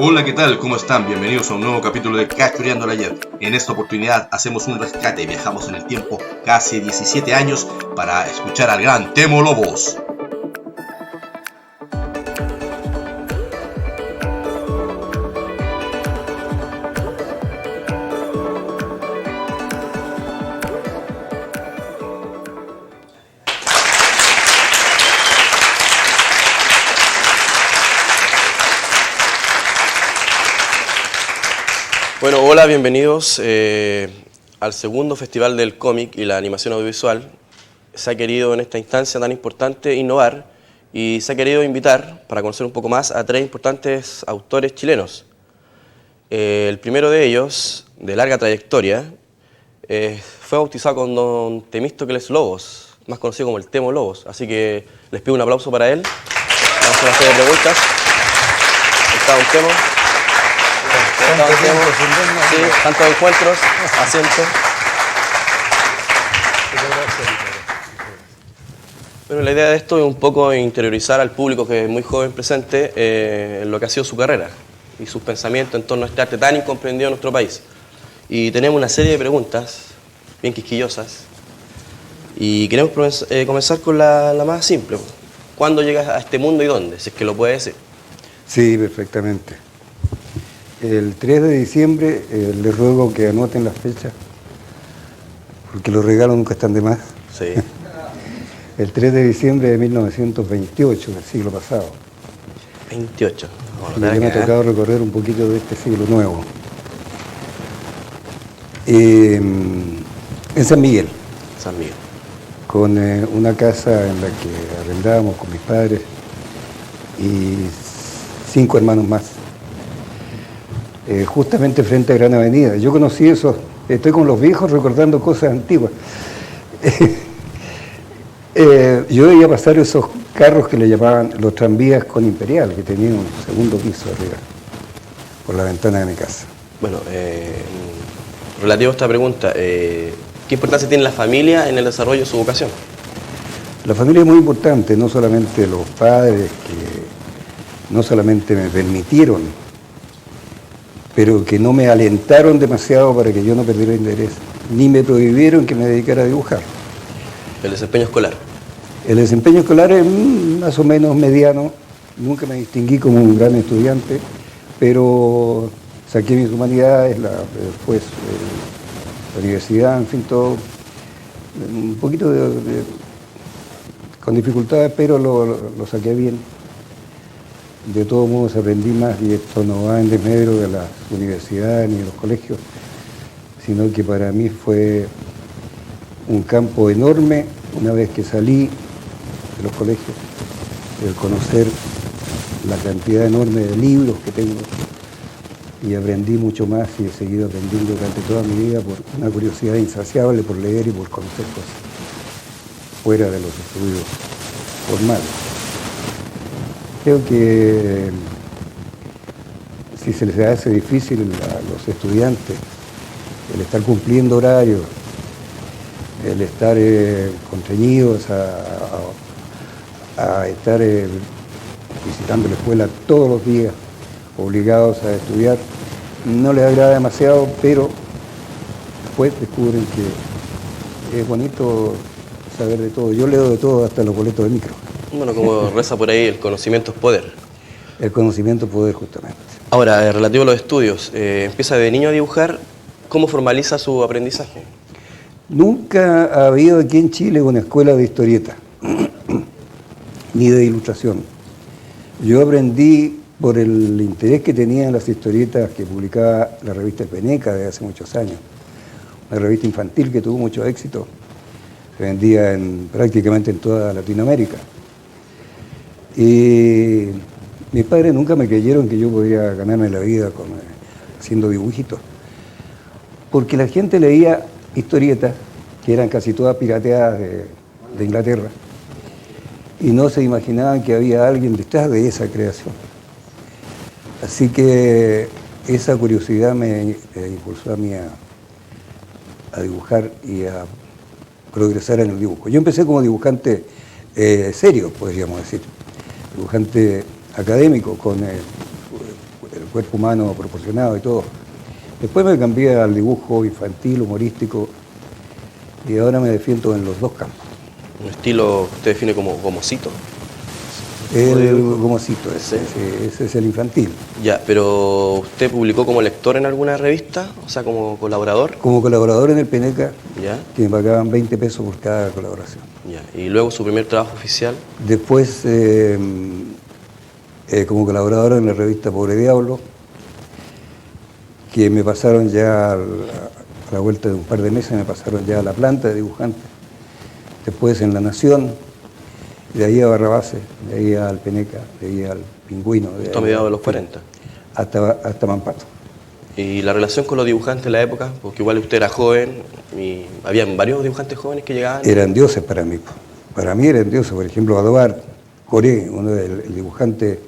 Hola, ¿qué tal? ¿Cómo están? Bienvenidos a un nuevo capítulo de Cachureando el Ayer. En esta oportunidad hacemos un rescate, viajamos en el tiempo casi 17 años para escuchar al gran Temo Lobos. Bueno, hola, bienvenidos al segundo Festival del Cómic y la Animación Audiovisual. Se ha querido en esta instancia tan importante innovar y se ha querido invitar para conocer un poco más a tres importantes autores chilenos. El primero de ellos, de larga trayectoria, fue bautizado con don Temístocles Lobos, más conocido como el Temo Lobos. Así que les pido un aplauso para él. Vamos a hacer una serie de preguntas. Está don Temo. Sí, tantos encuentros, asiento. Bueno, la idea de esto es un poco interiorizar al público que es muy joven presente en lo que ha sido su carrera y sus pensamientos en torno a este arte tan incomprendido en nuestro país. Y tenemos una serie de preguntas bien quisquillosas y queremos comenzar con la más simple. ¿Cuándo llegas a este mundo y dónde? Si es que lo puedes decir. Sí, perfectamente. El 3 de diciembre les ruego que anoten las fechas, porque los regalos nunca están de más. Sí. El 3 de diciembre de 1928, del siglo pasado. 28. Y me ha tocado recorrer un poquito de este siglo nuevo. En San Miguel. San Miguel. Con una casa en la que arrendábamos con mis padres y 5 hermanos más. Justamente frente a Gran Avenida. Yo conocí eso, estoy con los viejos recordando cosas antiguas. Yo veía pasar esos carros que le llamaban los tranvías con Imperial, que tenían un segundo piso arriba, por la ventana de mi casa. Bueno, relativo a esta pregunta, ¿qué importancia tiene la familia en el desarrollo de su vocación? La familia es muy importante, no solamente los padres, que no solamente me permitieron, pero que no me alentaron demasiado para que yo no perdiera interés, ni me prohibieron que me dedicara a dibujar. ¿El desempeño escolar? El desempeño escolar es más o menos mediano, nunca me distinguí como un gran estudiante, pero saqué mis humanidades, después la universidad, en fin, todo, un poquito con dificultades, pero lo saqué bien. De todos modos aprendí más, y esto no va en desmedro de las universidades ni de los colegios, sino que para mí fue un campo enorme una vez que salí de los colegios, el conocer la cantidad enorme de libros que tengo, y aprendí mucho más y he seguido aprendiendo durante toda mi vida por una curiosidad insaciable por leer y por conocer cosas fuera de los estudios formales. Creo que si se les hace difícil a los estudiantes el estar cumpliendo horarios, el estar constreñidos a estar visitando la escuela todos los días, obligados a estudiar, no les agrada demasiado, pero después descubren que es bonito saber de todo. Yo leo de todo, hasta los boletos de micro. Bueno, como reza por ahí, el conocimiento es poder. El conocimiento es poder, justamente. Ahora, relativo a los estudios, empieza de niño a dibujar, ¿cómo formaliza su aprendizaje? Nunca ha habido aquí en Chile una escuela de historieta, ni de ilustración. Yo aprendí por el interés que tenía en las historietas que publicaba la revista Peneca de hace muchos años, una revista infantil que tuvo mucho éxito, se vendía prácticamente en toda Latinoamérica. Y mis padres nunca me creyeron que yo podía ganarme la vida haciendo dibujitos, porque la gente leía historietas que eran casi todas pirateadas de Inglaterra, y no se imaginaban que había alguien detrás de esa creación. Así que esa curiosidad me impulsó a mí a dibujar y a progresar en el dibujo. Yo empecé como dibujante serio, podríamos decir, dibujante académico, con el cuerpo humano proporcionado y todo. Después me cambié al dibujo infantil, humorístico, y ahora me defiendo en los dos campos. Un estilo que usted define como gomosito. El gomosito, ese es el infantil. Ya, pero ¿usted publicó como lector en alguna revista? O sea, como colaborador. Como colaborador en el Peneca, Ya, que me pagaban 20 pesos por cada colaboración. ya. Y luego su primer trabajo oficial. Después, como colaborador en la revista Pobre Diablo, que me pasaron ya a la vuelta de un par de meses, me pasaron ya a la planta de dibujante. Después en La Nación, de ahí a Barrabás, de ahí al Peneca, de ahí al Pingüino. Esto a mediados de los 40. Hasta Mampato. Y la relación con los dibujantes de la época, porque igual usted era joven y habían varios dibujantes jóvenes que llegaban. Eran dioses para mí. Para mí eran dioses. Por ejemplo, Adobar Coré, el dibujante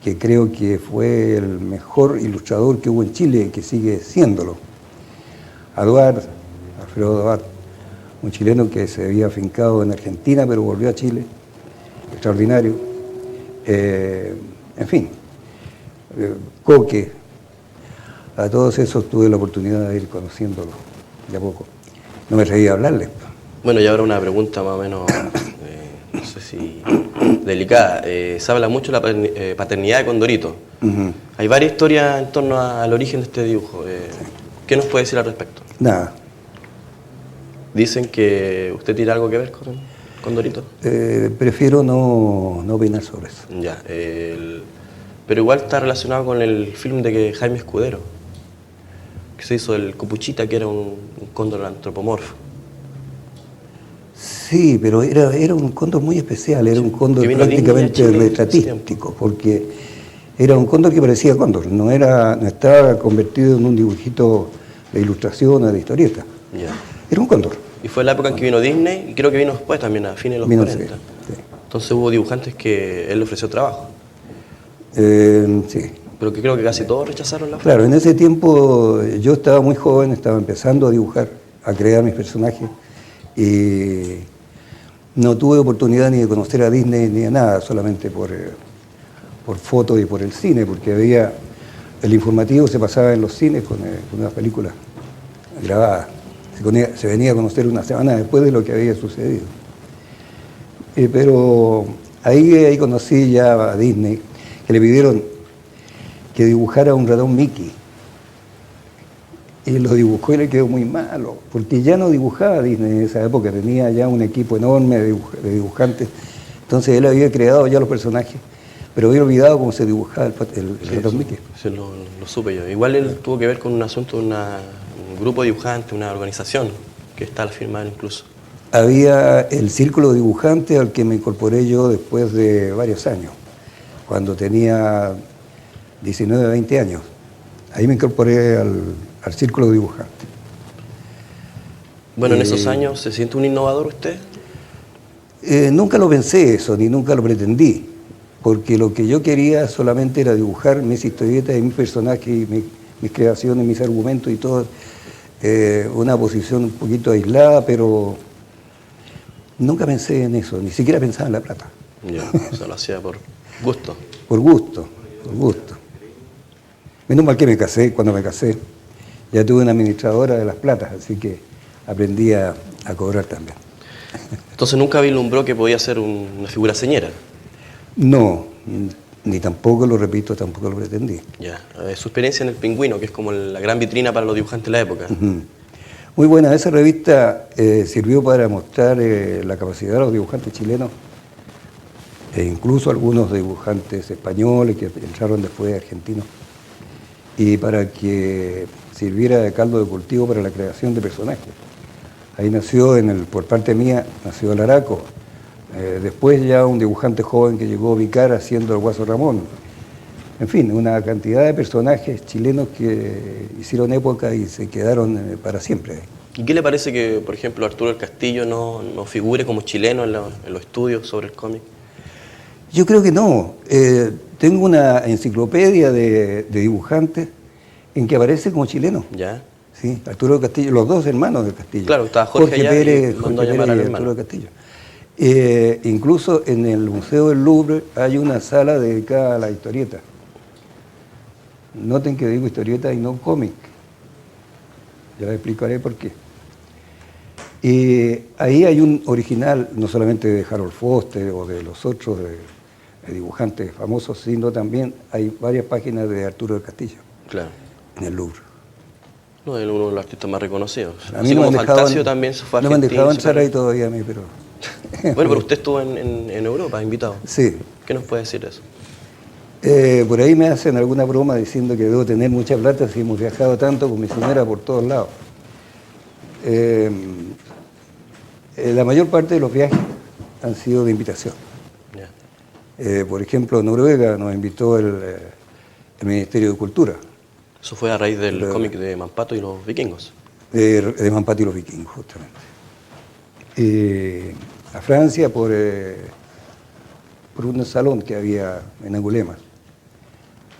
que creo que fue el mejor ilustrador que hubo en Chile y que sigue siéndolo. Adobar, Alfredo Adobar, un chileno que se había afincado en Argentina pero volvió a Chile, extraordinario. En fin, Coque, a todos esos tuve la oportunidad de ir conociéndolos de a poco. No me reía hablarles. Bueno, y ahora una pregunta más o menos, no sé si delicada. Se habla mucho de la paternidad de Condorito. Uh-huh. Hay varias historias en torno al origen de este dibujo. ¿Qué nos puede decir al respecto? Nada. Dicen que usted tiene algo que ver con Condorito. Prefiero no opinar sobre eso. Ya, pero igual está relacionado con el film de Jaime Escudero, que se hizo el Copuchita, que era un cóndor antropomorfo. Sí, pero era un cóndor muy especial, era un cóndor prácticamente retratístico, porque era un cóndor que parecía cóndor, no estaba convertido en un dibujito de ilustración o de historieta. Ya. Era un cóndor. Y fue la época en que vino Disney, y creo que vino después también, a fines de los 40. Sí. Entonces hubo dibujantes que él le ofreció trabajo. Sí. Pero que creo que casi todos rechazaron la oferta. Claro, en ese tiempo yo estaba muy joven, estaba empezando a dibujar, a crear mis personajes, y no tuve oportunidad ni de conocer a Disney ni de nada, solamente por fotos y por el cine, porque el informativo se pasaba en los cines con una película grabada. Se venía a conocer una semana después de lo que había sucedido. Pero ahí conocí ya a Disney, que le pidieron que dibujara un ratón Mickey. Y lo dibujó y le quedó muy malo, porque ya no dibujaba Disney en esa época, tenía ya un equipo enorme de dibujantes. Entonces él había creado ya los personajes, pero había olvidado cómo se dibujaba el ratón Mickey. Sí, lo supe yo. Igual él tuvo que ver con un asunto de un grupo de dibujantes, una organización, que está al firmar incluso. Había el círculo de dibujantes al que me incorporé yo después de varios años, cuando tenía 19, 20 años. Ahí me incorporé al círculo de dibujantes. Bueno, en esos años, ¿se siente un innovador usted? Nunca lo pensé eso, ni nunca lo pretendí, porque lo que yo quería solamente era dibujar mis historietas y mis personajes y mis creaciones, mis argumentos y todo. Una posición un poquito aislada, pero nunca pensé en eso, ni siquiera pensaba en la plata. Ya, o sea, lo hacía por gusto. Por gusto. Menos mal que me casé, cuando me casé, ya tuve una administradora de las platas, así que aprendí a cobrar también. Entonces nunca vislumbró que podía ser una figura señera. No, ni tampoco lo repito, tampoco lo pretendí. Ya, su experiencia en El Pingüino, que es como la gran vitrina para los dibujantes de la época. Uh-huh. Muy buena, esa revista sirvió para mostrar la capacidad de los dibujantes chilenos, e incluso algunos dibujantes españoles que entraron después argentinos, y para que sirviera de caldo de cultivo para la creación de personajes. Ahí nació, por parte mía, nació el Araco. Después ya un dibujante joven que llegó a Vicar haciendo el Guaso Ramón. En fin, una cantidad de personajes chilenos que hicieron época y se quedaron para siempre. ¿Y qué le parece que, por ejemplo, Arturo del Castillo no figure como chileno en los estudios sobre el cómic? Yo creo que no. Tengo una enciclopedia de dibujantes en que aparece como chileno. ¿Ya? Sí, Arturo del Castillo, los dos hermanos del Castillo. Claro, estaba Jorge allá Pérez, y mandó a llamar al hermano. Arturo del Castillo. Incluso en el Museo del Louvre hay una sala dedicada a la historieta. Noten que digo historieta y no cómic. Ya les explicaré por qué. Ahí hay un original, no solamente de Harold Foster o de los otros de dibujantes famosos, sino también hay varias páginas de Arturo del Castillo. Claro. En el Louvre. No, es uno de los artistas más reconocidos. A Así mí como me Fantasio también se fue a no me han Argentina. dejado entrar ahí todavía a mí, pero... Bueno, pero usted estuvo en Europa, invitado. Sí. ¿Qué nos puede decir de eso? Por ahí me hacen alguna broma diciendo que debo tener mucha plata si hemos viajado tanto con mi señora por todos lados. La mayor parte de los viajes han sido de invitación. Yeah. Por ejemplo, Noruega nos invitó el Ministerio de Cultura. Eso fue a raíz del cómic de Mampato y los vikingos. De Mampato y los vikingos, justamente. A Francia por un salón que había en Angulema.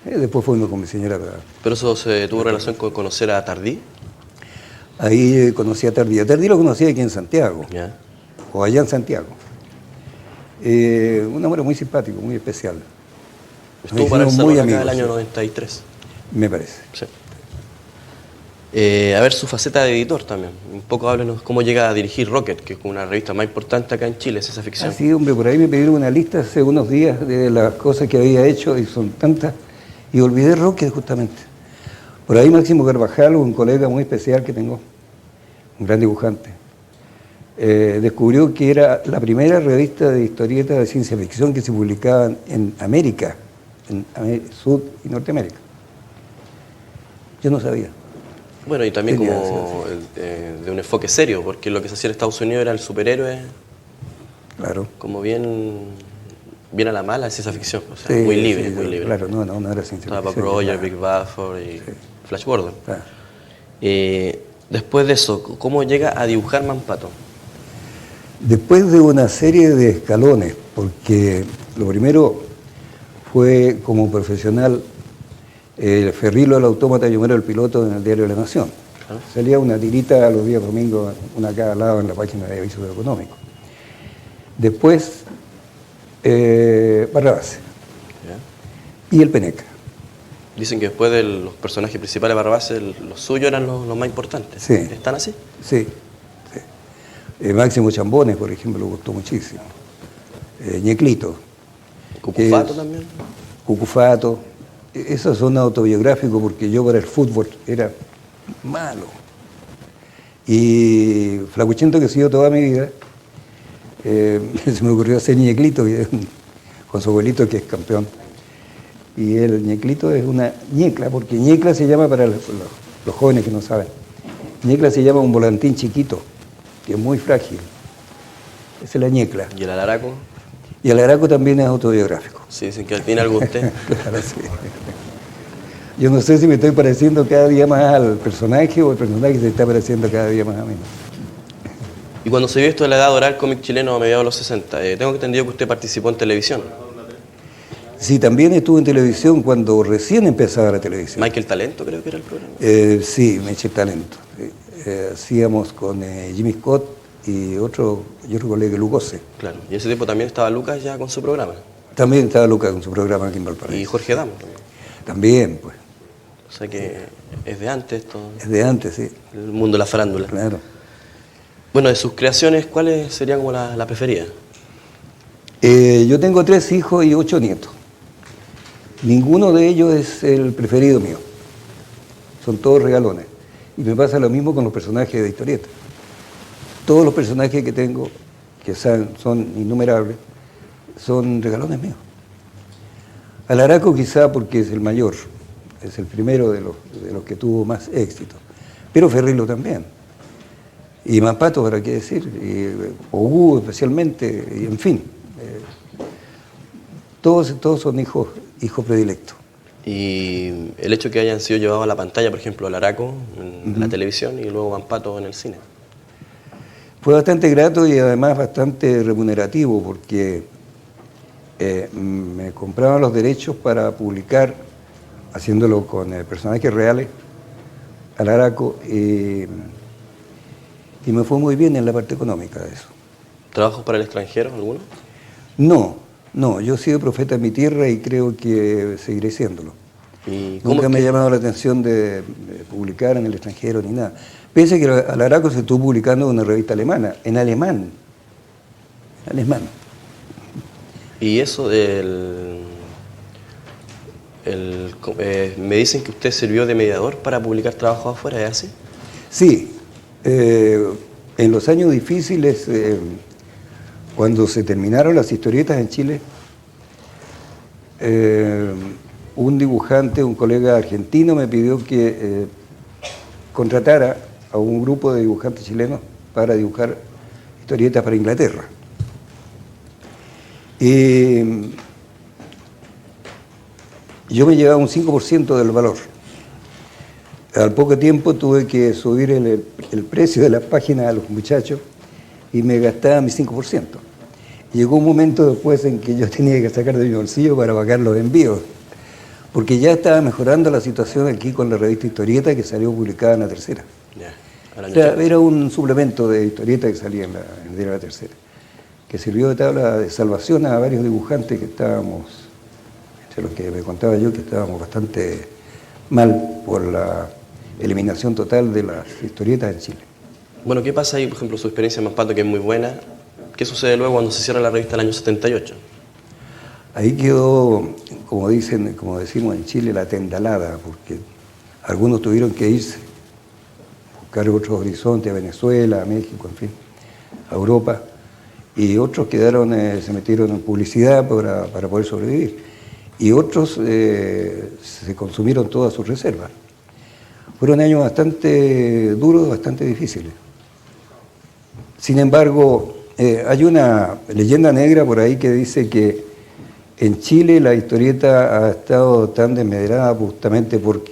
Después fuimos con mi señora. ¿Pero eso se tuvo relación con conocer a Tardí? Ahí conocí a Tardí. A Tardí lo conocí aquí en Santiago, Yeah. o allá en Santiago. Un hombre muy simpático, muy especial. Estuvo para el salón acá del año 93. Me parece. Sí. A ver su faceta de editor también. Un poco háblenos cómo llega a dirigir Rocket, que es una revista más importante acá en Chile, es esa ficción. Sí, hombre, por ahí me pidieron una lista hace unos días de las cosas que había hecho y son tantas. Y olvidé Rocket justamente. Por ahí Máximo Carvajal, un colega muy especial que tengo, un gran dibujante, descubrió que era la primera revista de historietas de ciencia ficción que se publicaba en América, en Sud y Norteamérica. Yo no sabía. Bueno, y también Tenía, como de un enfoque serio, porque lo que se hacía en Estados Unidos era el superhéroe, Claro. como bien a la mala, es esa ficción, o sea, Sí, muy libre, sí, muy libre. Claro, no era ciencia Estaba Bob ficción. Rogers, Claro. Big Buffer y Flash Gordon. Claro. Después de eso, ¿cómo llega a dibujar Mampato? Después de una serie de escalones, porque lo primero fue como profesional el Ferrilo, el autómata, yo era el piloto en el diario La Nación. Claro. Salía una tirita los días domingos, una a cada lado en la página de avisos económicos. Después, Barrabás ¿Ya? y el Peneca. Dicen que después de los personajes principales de Barrabás, los suyos eran los más importantes. Sí. ¿Están así? Sí. Máximo Chambones, por ejemplo, me gustó muchísimo. Ñeclito. Cucufato también. Cucufato. Esos son autobiográficos porque yo para el fútbol era malo. Y Flacuchento, que he sido toda mi vida, se me ocurrió hacer Ñeclito, con su abuelito que es campeón. Y el Ñeclito es una ñecla, porque ñecla se llama, para los jóvenes que no saben, ñecla se llama un volantín chiquito, que es muy frágil. Esa es la ñecla. ¿Y el alaraco? Y el araco también es autobiográfico. Sí, dicen que tiene algo usted. Claro, sí. Yo no sé si me estoy pareciendo cada día más al personaje o el personaje se está pareciendo cada día más a mí. Y cuando se vio esto de la edad dorada del cómic chileno a mediados de los 60, tengo entendido que usted participó en televisión. Sí, también estuve en televisión cuando recién empezaba la televisión. Michael Talento creo que era el programa. Sí, me eché talento. Hacíamos con Jimmy Scott y otro colega, Lugose. Claro, y ese tiempo también estaba Lucas ya con su programa. También estaba Lucas con su programa aquí en Valparaíso. Y Jorge Damo también. También, pues. O sea que es de antes esto, Es de antes, sí. el mundo de la farándula. Claro. Bueno, de sus creaciones, ¿cuáles serían como la preferida? Yo tengo 3 hijos y 8 nietos. Ninguno de ellos es el preferido mío. Son todos regalones. Y me pasa lo mismo con los personajes de historieta. Todos los personajes que tengo, que son innumerables, son regalones míos. Alaraco quizá porque es el mayor, es el primero de los que tuvo más éxito. Pero Ferrilo también. Y Mampato, ¿para qué decir? Y Ogú especialmente, y en fin. Todos son hijos predilectos. Y el hecho que hayan sido llevados a la pantalla, por ejemplo, Alaraco en la televisión y luego Mampato en el cine. Fue bastante grato y además bastante remunerativo porque me compraban los derechos para publicar, haciéndolo con personajes reales, Alaraco, y me fue muy bien en la parte económica de eso. ¿Trabajos para el extranjero, alguno? No, yo he sido profeta en mi tierra y creo que seguiré siéndolo. ¿Y cómo Nunca es me ha que- llamado la atención de publicar en el extranjero ni nada. Pese a que Alaraco se estuvo publicando en una revista alemana, en alemán. Alemán. Y eso me dicen que usted sirvió de mediador para publicar trabajos afuera, ¿es así? Sí, en los años difíciles, cuando se terminaron las historietas en Chile, un dibujante, un colega argentino, me pidió que contratara a un grupo de dibujantes chilenos para dibujar historietas para Inglaterra. Y yo me llevaba un 5% del valor. Al poco tiempo tuve que subir el precio de las páginas a los muchachos y me gastaba mi 5%. Llegó un momento después en que yo tenía que sacar de mi bolsillo para pagar los envíos, porque ya estaba mejorando la situación aquí con la revista Historieta que salió publicada en La Tercera. Ya, al año 80. Era un suplemento de historieta que salía en el diario La Tercera, que sirvió de tabla de salvación a varios dibujantes que estábamos, entre los que me contaba yo, que estábamos bastante mal por la eliminación total de las historietas en Chile. Bueno, ¿qué pasa ahí, por ejemplo, su experiencia en Mampato, que es muy buena? ¿Qué sucede luego cuando se cierra la revista en el año 78? Ahí quedó, como decimos en Chile, la tendalada, porque algunos tuvieron que irse, buscar otros horizontes, a Venezuela, a México, en fin, a Europa, y otros quedaron, se metieron en publicidad para poder sobrevivir, y otros se consumieron todas sus reservas. Fueron años bastante duros, bastante difíciles. Sin embargo, hay una leyenda negra por ahí que dice que en Chile la historieta ha estado tan desmedrada justamente por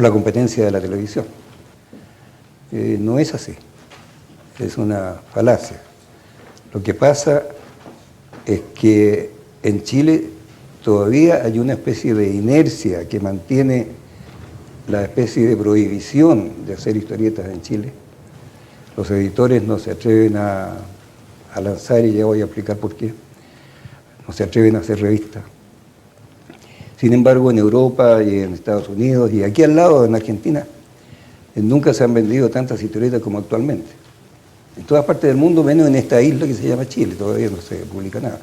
la competencia de la televisión. No es así, es una falacia. Lo que pasa es que en Chile todavía hay una especie de inercia que mantiene la especie de prohibición de hacer historietas en Chile. Los editores no se atreven a lanzar, y ya voy a explicar por qué, no se atreven a hacer revistas. Sin embargo, en Europa y en Estados Unidos y aquí al lado, en Argentina, nunca se han vendido tantas historietas como actualmente. En todas partes del mundo, menos en esta isla que se llama Chile, todavía no se publica nada.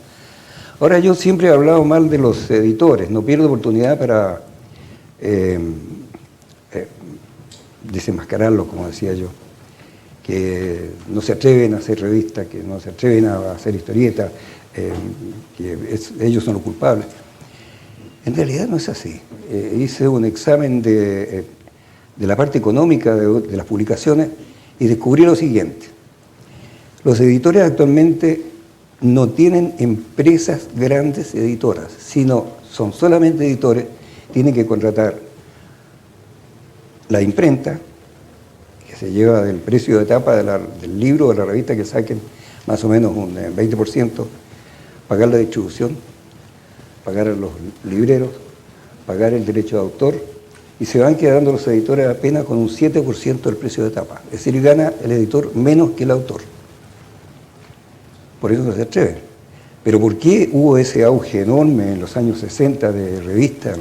Ahora, yo siempre he hablado mal de los editores, no pierdo oportunidad para desenmascararlos, como decía yo, que no se atreven a hacer revistas, que no se atreven a hacer historietas, que ellos son los culpables. En realidad no es así. Hice un examen de la parte económica de las publicaciones y descubrí lo siguiente. Los editores actualmente no tienen empresas grandes editoras, sino son solamente editores, tienen que contratar la imprenta, que se lleva del precio de tapa del libro o de la revista que saquen más o menos un 20%, pagar la distribución, pagar a los libreros, pagar el derecho de autor, y se van quedando los editores apenas con un 7% del precio de tapa. Es decir, gana el editor menos que el autor. Por eso no se atreven. Pero ¿por qué hubo ese auge enorme en los años 60 de revistas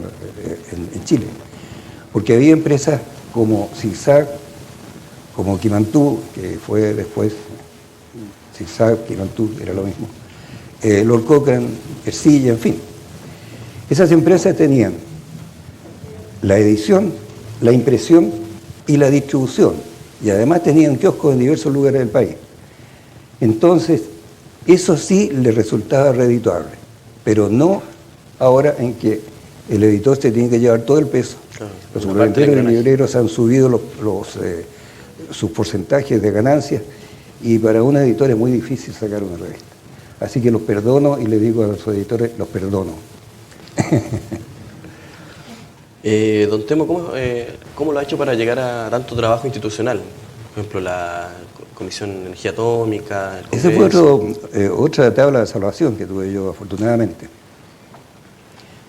en Chile? Porque había empresas como Zigzag, como Quimantú, que fue después, Zigzag, Quimantú, era lo mismo, Lord Cochrane, Ercilla, en fin. Esas empresas tenían la edición, la impresión y la distribución, y además tenían kioscos en diversos lugares del país. Entonces, eso sí les resultaba redituable, pero no ahora en que el editor se tiene que llevar todo el peso. Claro, Los una parte del suplementarios y engranaje. libreros han subido sus porcentajes de ganancias, y para un editor es muy difícil sacar una revista. Así que los perdono y les digo a los editores, los perdono. Don Temo, ¿cómo lo ha hecho para llegar a tanto trabajo institucional? Por ejemplo, la Comisión de Energía Atómica, el Esa fue Congreso. otra tabla de salvación que tuve yo, afortunadamente.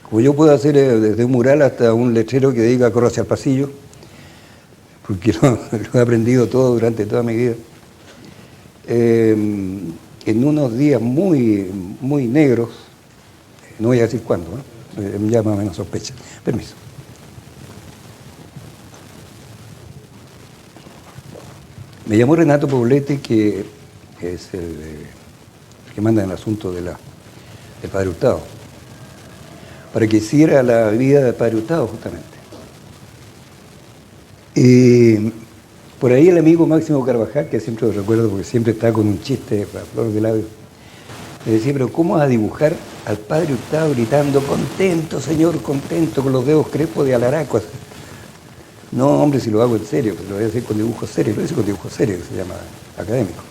Como yo puedo hacer desde un mural hasta un letrero que diga corra hacia el pasillo, porque lo he aprendido todo durante toda mi vida, en unos días muy, muy negros, no voy a decir cuándo, ya más o menos sospecha. Permiso. Me llamó Renato Poblete, que es el que manda en el asunto del Padre Hurtado, para que hiciera la vida del Padre Hurtado, justamente. Y por ahí el amigo Máximo Carvajal, que siempre lo recuerdo porque siempre está con un chiste a flor de labio, me decía, pero ¿cómo vas a dibujar al Padre Hurtado gritando, contento, señor, contento, con los dedos crespos de alaraco? No, hombre, si lo hago en serio, pues lo voy a hacer con dibujos serios, lo hice con dibujos serios, que se llama académico.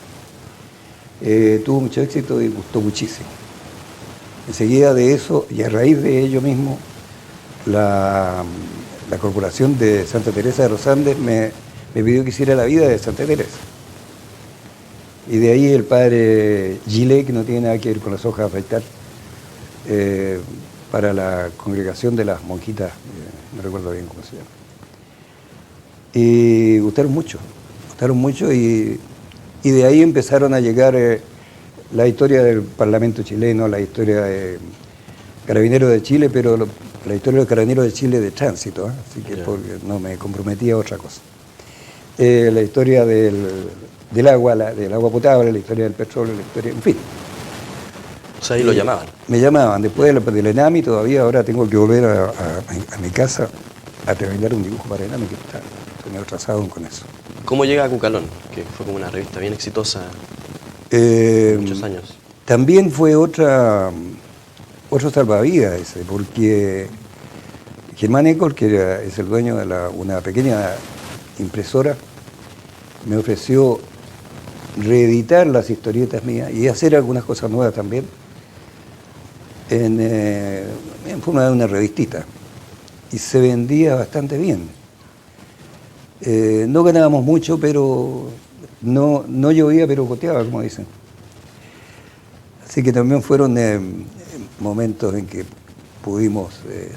Tuvo mucho éxito y gustó muchísimo. Enseguida de eso, y a raíz de ello mismo, la Corporación de Santa Teresa de los Andes me pidió que hiciera la vida de Santa Teresa. Y de ahí el padre Gilet, que no tiene nada que ver con las hojas de afeitar, para la congregación de las monjitas, no recuerdo bien cómo se llama. Y gustaron mucho y de ahí empezaron a llegar la historia del Parlamento chileno, la historia de Carabineros de Chile, pero la historia de los Carabineros de Chile de tránsito, así que porque no me comprometía a otra cosa. La historia del agua potable, la historia del petróleo, la historia, en fin. O sea, ahí lo llamaban. Me llamaban, después del ENAMI todavía, ahora tengo que volver a mi casa a terminar un dibujo para ENAMI que está atrasado con eso. ¿Cómo llega a Cucalón? Que fue como una revista bien exitosa muchos años. También fue otro salvavidas ese, porque Germán Ecol, que es el dueño de una pequeña impresora, me ofreció reeditar las historietas mías y hacer algunas cosas nuevas también en forma de una revistita. Y se vendía bastante bien. No ganábamos mucho, pero no llovía, pero goteaba, como dicen. Así que también fueron momentos en que pudimos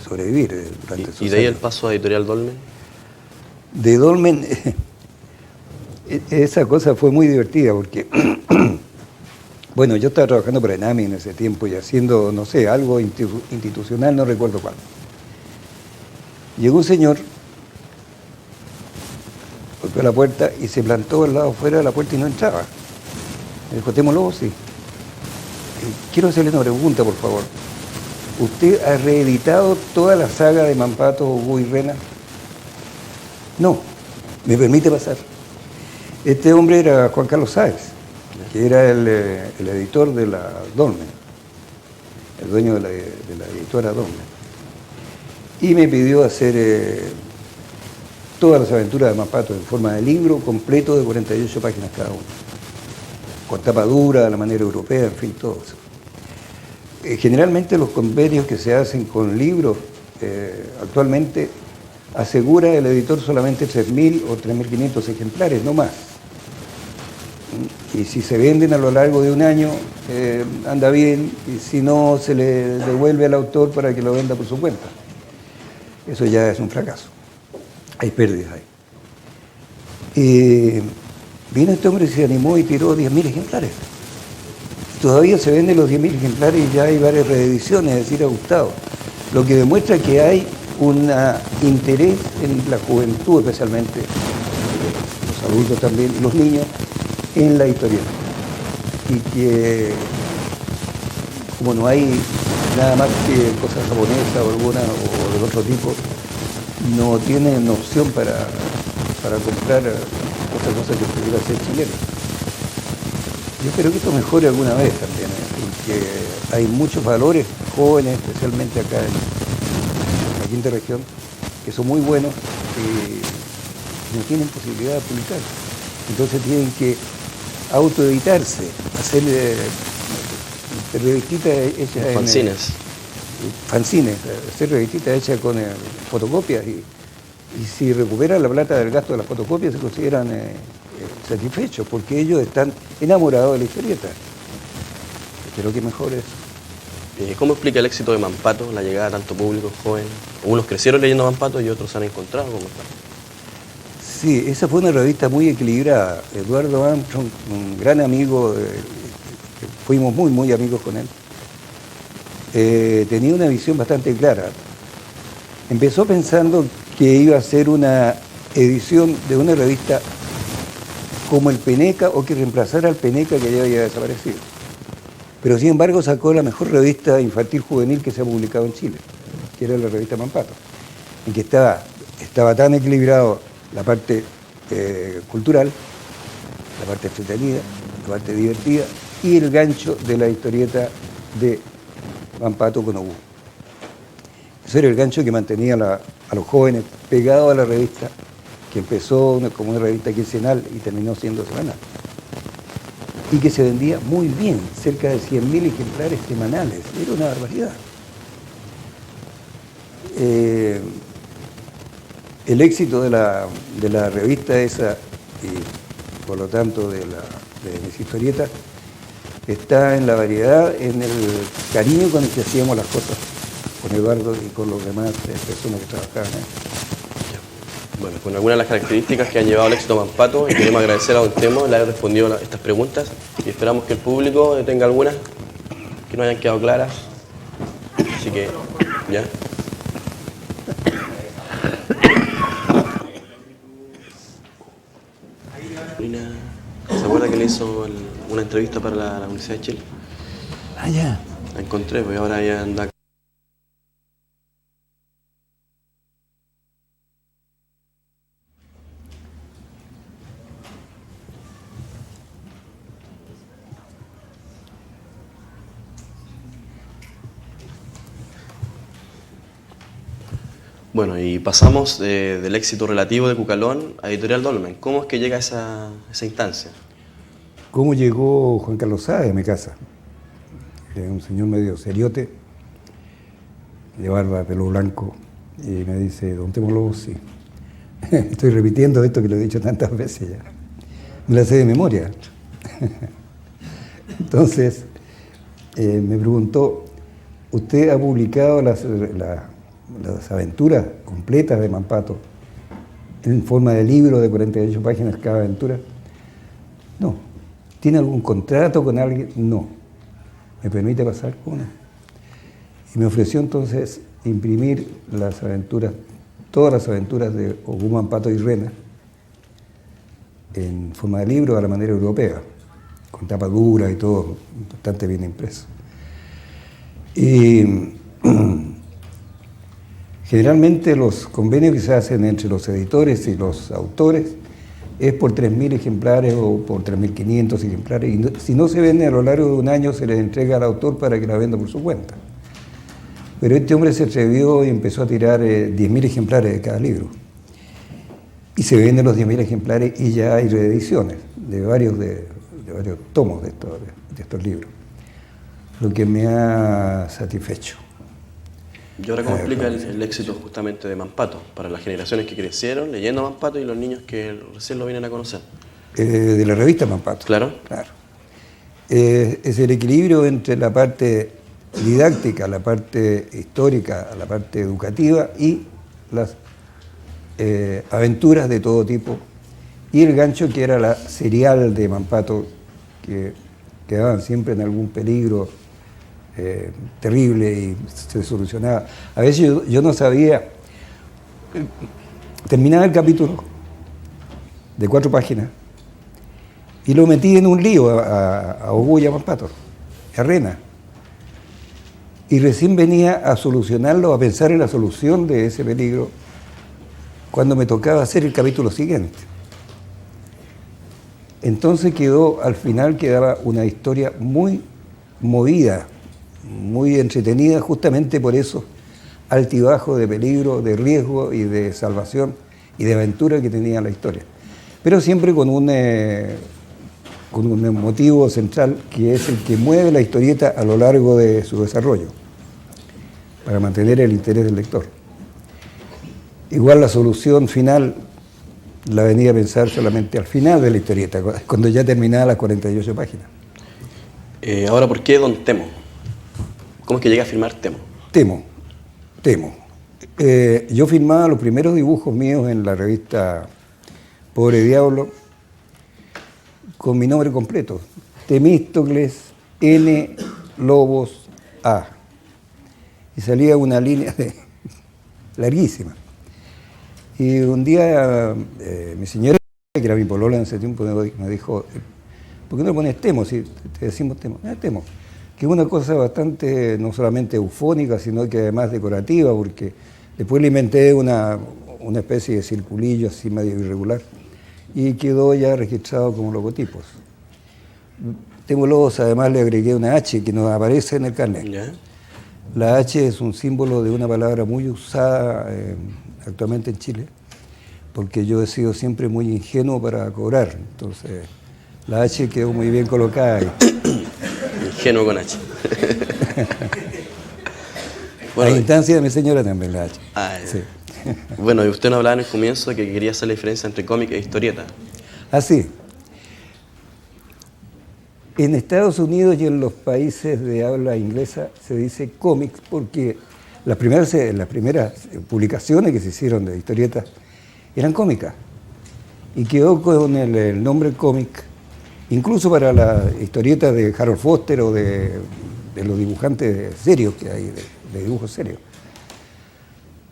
sobrevivir durante esos ¿Y de ahí años. el paso a Editorial Dolmen? De Dolmen, esa cosa fue muy divertida porque, bueno, yo estaba trabajando para ENAMI en ese tiempo y haciendo, no sé, algo institucional, no recuerdo cuál. Llegó un señor, golpeó la puerta y se plantó al lado fuera de la puerta y no entraba. Me dijo, ¿Temo Lobo? Sí. Quiero hacerle una pregunta, por favor. ¿Usted ha reeditado toda la saga de Mampato, Hugo y Rena? No. ¿Me permite pasar? Este hombre era Juan Carlos Sáez, que era el editor de la Dolmen, el dueño de la editora Dolmen. Y me pidió hacer todas las aventuras de Mampato en forma de libro completo de 48 páginas cada uno, con tapa dura, de la manera europea, en fin, todo eso. Generalmente los convenios que se hacen con libros actualmente asegura el editor solamente 3.000 o 3.500 ejemplares, no más. Y si se venden a lo largo de un año, anda bien, y si no, se le devuelve al autor para que lo venda por su cuenta. Eso ya es un fracaso. Hay pérdidas ahí. Y vino este hombre y se animó y tiró 10.000 ejemplares. Todavía se venden los 10.000 ejemplares y ya hay varias reediciones, es decir, ha gustado. Lo que demuestra que hay un interés en la juventud, especialmente, los adultos también, y los niños, en la historieta. Y que, como no hay nada más que cosas japonesas o alguna o del otro tipo, no tienen opción para comprar otra cosa que pudiera ser chilena. Yo espero que esto mejore alguna vez también, porque hay muchos valores jóvenes, especialmente acá en la quinta región, que son muy buenos y no tienen posibilidad de publicar. Entonces tienen que autoeditarse, hacer revistitas hechas fanzines. Fanzines, hacer revistitas hechas con fotocopias y si recuperan la plata del gasto de las fotocopias se consideran satisfechos porque ellos están enamorados de la historieta. Espero que mejore eso. ¿Cómo explica el éxito de Mampato, la llegada de tanto público joven? Unos crecieron leyendo Mampato y otros se han encontrado con Mampato. Sí, esa fue una revista muy equilibrada. Eduardo Armstrong, un gran amigo, fuimos muy amigos con él, tenía una visión bastante clara. Empezó pensando que iba a ser una edición de una revista como el Peneca o que reemplazara al Peneca que ya había desaparecido. Pero sin embargo sacó la mejor revista infantil juvenil que se ha publicado en Chile, que era la revista Mampato, en que estaba tan equilibrado la parte cultural, la parte entretenida, la parte divertida y el gancho de la historieta de Mampato con Obú. Ese era el gancho que mantenía a los jóvenes pegados a la revista, que empezó como una revista quincenal y terminó siendo semanal. Y que se vendía muy bien, cerca de 100.000 ejemplares semanales. Era una barbaridad. El éxito de la revista esa, y por lo tanto de mis historietas, está en la variedad, en el cariño con el que hacíamos las cosas, con Eduardo y con los demás personas que trabajaban ahí. Bueno, con algunas de las características que han llevado al éxito Mampato, y queremos agradecer a Don Temo le haya respondido a estas preguntas y esperamos que el público tenga algunas que no hayan quedado claras. Así que, ya. ¿Se acuerda que le hizo una entrevista para la Universidad de Chile? Ah, ya. La encontré, pues ahora ya anda. Bueno, y pasamos del éxito relativo de Cucalón a Editorial Dolmen. ¿Cómo es que llega a esa instancia? ¿Cómo llegó Juan Carlos Sáez a mi casa? Un señor medio seriote, de barba, pelo blanco, y me dice, don Temo Lobos, sí. Estoy repitiendo esto que lo he dicho tantas veces ya. Me la sé de memoria. Entonces, me preguntó, ¿usted ha publicado las aventuras completas de Mampato en forma de libro de 48 páginas cada aventura? No. ¿Tiene algún contrato con alguien? No. ¿Me permite pasar con una? Y me ofreció entonces imprimir las aventuras, todas las aventuras de Obú, Mampato y Rena en forma de libro a la manera europea, con tapa dura y todo, bastante bien impreso. Y generalmente los convenios que se hacen entre los editores y los autores es por 3.000 ejemplares o por 3.500 ejemplares, y si no se vende a lo largo de un año se les entrega al autor para que la venda por su cuenta. Pero este hombre se atrevió y empezó a tirar 10.000 ejemplares de cada libro. Y se venden los 10.000 ejemplares y ya hay reediciones de varios tomos de estos libros, lo que me ha satisfecho. ¿Y ahora cómo explica el éxito justamente de Mampato para las generaciones que crecieron leyendo Mampato y los niños que recién lo vienen a conocer? De la revista Mampato. Claro. Claro. Es el equilibrio entre la parte didáctica, la parte histórica, la parte educativa y las aventuras de todo tipo. Y el gancho que era la serial de Mampato, que quedaban siempre en algún peligro terrible y se solucionaba. A veces yo no sabía, terminaba el capítulo de 4 páginas y lo metí en un lío a Obú y a Mampato, a Rena. Y recién venía a solucionarlo, a pensar en la solución de ese peligro, cuando me tocaba hacer el capítulo siguiente. Entonces al final quedaba una historia muy movida, muy entretenida, justamente por eso altibajos de peligro, de riesgo y de salvación y de aventura que tenía la historia. Pero siempre con un motivo central que es el que mueve la historieta a lo largo de su desarrollo, para mantener el interés del lector. Igual la solución final la venía a pensar solamente al final de la historieta, cuando ya terminaba las 48 páginas. Ahora, ¿por qué Don Temo? ¿Cómo es que llega a firmar Temo? Temo. Yo firmaba los primeros dibujos míos en la revista Pobre Diablo con mi nombre completo, Temístocles N. Lobos A. Y salía una línea larguísima. Y un día mi señora que era mi polola en ese tiempo, me dijo, ¿por qué no le pones Temo? Si te decimos Temo. Temo. Que es una cosa bastante, no solamente eufónica, sino que además decorativa, porque después le inventé una especie de circulillo así medio irregular y quedó ya registrado como logotipos. Temo Lobos, además le agregué una H que no aparece en el carnet. ¿Ya? La H es un símbolo de una palabra muy usada actualmente en Chile, porque yo he sido siempre muy ingenuo para cobrar, entonces la H quedó muy bien colocada ahí. Ingenuo con H. A instancia de mi señora también la H. Sí. Bueno, y usted nos hablaba en el comienzo de que quería hacer la diferencia entre cómic e historieta. Sí. En Estados Unidos y en los países de habla inglesa se dice cómics porque las primeras publicaciones que se hicieron de historietas eran cómicas. Y quedó con el nombre cómic, incluso para las historietas de Harold Foster o de los dibujantes serios que hay, de dibujos serios.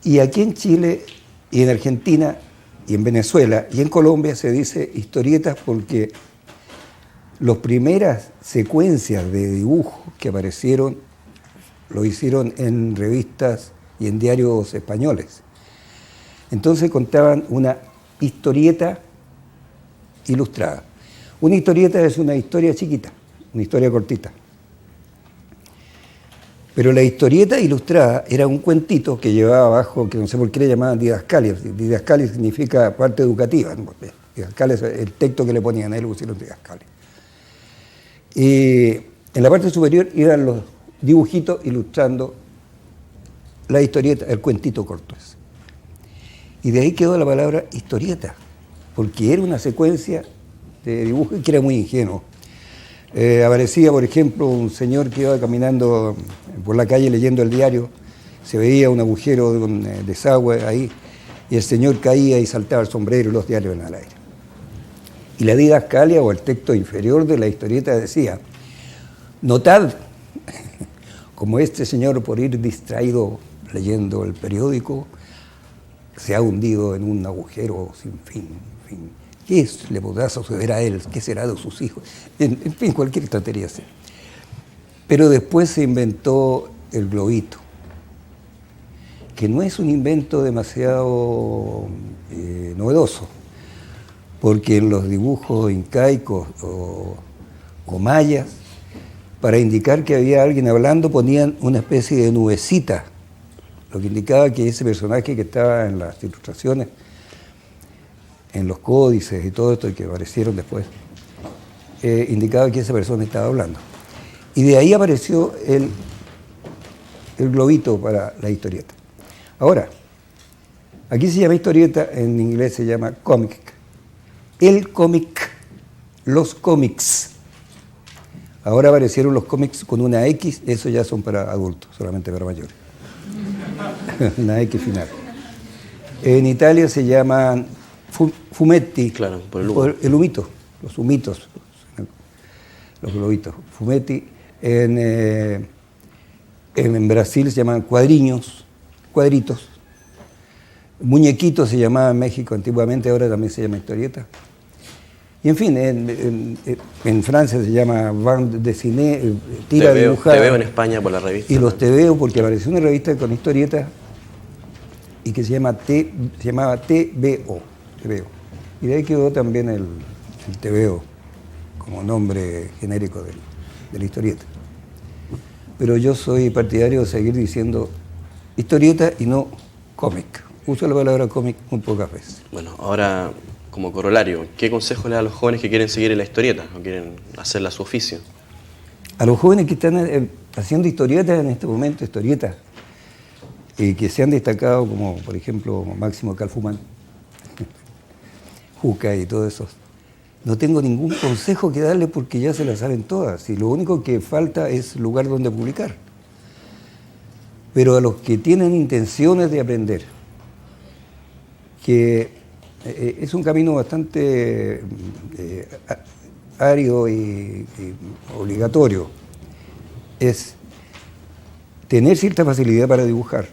Y aquí en Chile y en Argentina y en Venezuela y en Colombia se dice historietas porque las primeras secuencias de dibujos que aparecieron lo hicieron en revistas y en diarios españoles. Entonces contaban una historieta ilustrada. Una historieta es una historia chiquita, una historia cortita. Pero la historieta ilustrada era un cuentito que llevaba abajo, que no sé por qué le llamaban didascalia. Didascalia significa parte educativa. Didascalia es el texto que le ponían, ahí le pusieron didascalia. Y en la parte superior iban los dibujitos ilustrando la historieta, el cuentito corto ese. Y de ahí quedó la palabra historieta, porque era una secuencia de dibujos que era muy ingenuo. Aparecía, por ejemplo, un señor que iba caminando por la calle leyendo el diario, se veía un agujero de un desagüe ahí, y el señor caía y saltaba el sombrero y los diarios en el aire. Y la didascalia o el texto inferior de la historieta decía, notad, como este señor por ir distraído leyendo el periódico, se ha hundido en un agujero sin fin. ¿Qué le podrá suceder a él? ¿Qué será de sus hijos? En fin, cualquier tontería así. Pero después se inventó el globito, que no es un invento demasiado novedoso, porque en los dibujos incaicos o mayas, para indicar que había alguien hablando, ponían una especie de nubecita, lo que indicaba que ese personaje que estaba en las ilustraciones, en los códices y todo esto que aparecieron después, indicaba que esa persona estaba hablando. Y de ahí apareció el globito para la historieta. Ahora, aquí se llama historieta, en inglés se llama comic. El cómic, los cómics. Ahora aparecieron los cómics con una X, eso ya son para adultos, solamente para mayores. Una X final. En Italia se llaman fumetti, claro, por el humito, los humitos, los globitos. Fumetti. En Brasil se llaman cuadritos. Muñequitos se llamaba en México antiguamente, ahora también se llama historieta. Y en fin, en Francia se llama bande dessinée, tira dibujada. Te veo en España por la revista. Y los te veo porque apareció una revista con historietas y que se llamaba TVO. Y de ahí quedó también el TVO como nombre genérico de la historieta. Pero yo soy partidario de seguir diciendo historieta y no cómic. Uso la palabra cómic muy pocas veces. Bueno, ahora como corolario, ¿qué consejo le da a los jóvenes que quieren seguir en la historieta o quieren hacerla su oficio? A los jóvenes que están haciendo historietas en este momento, historietas, que se han destacado como, por ejemplo, Máximo Calfumán, Juca y todo eso, no tengo ningún consejo que darle porque ya se las saben todas y lo único que falta es lugar donde publicar. Pero a los que tienen intenciones de aprender, que es un camino bastante árido y obligatorio, es tener cierta facilidad para dibujar,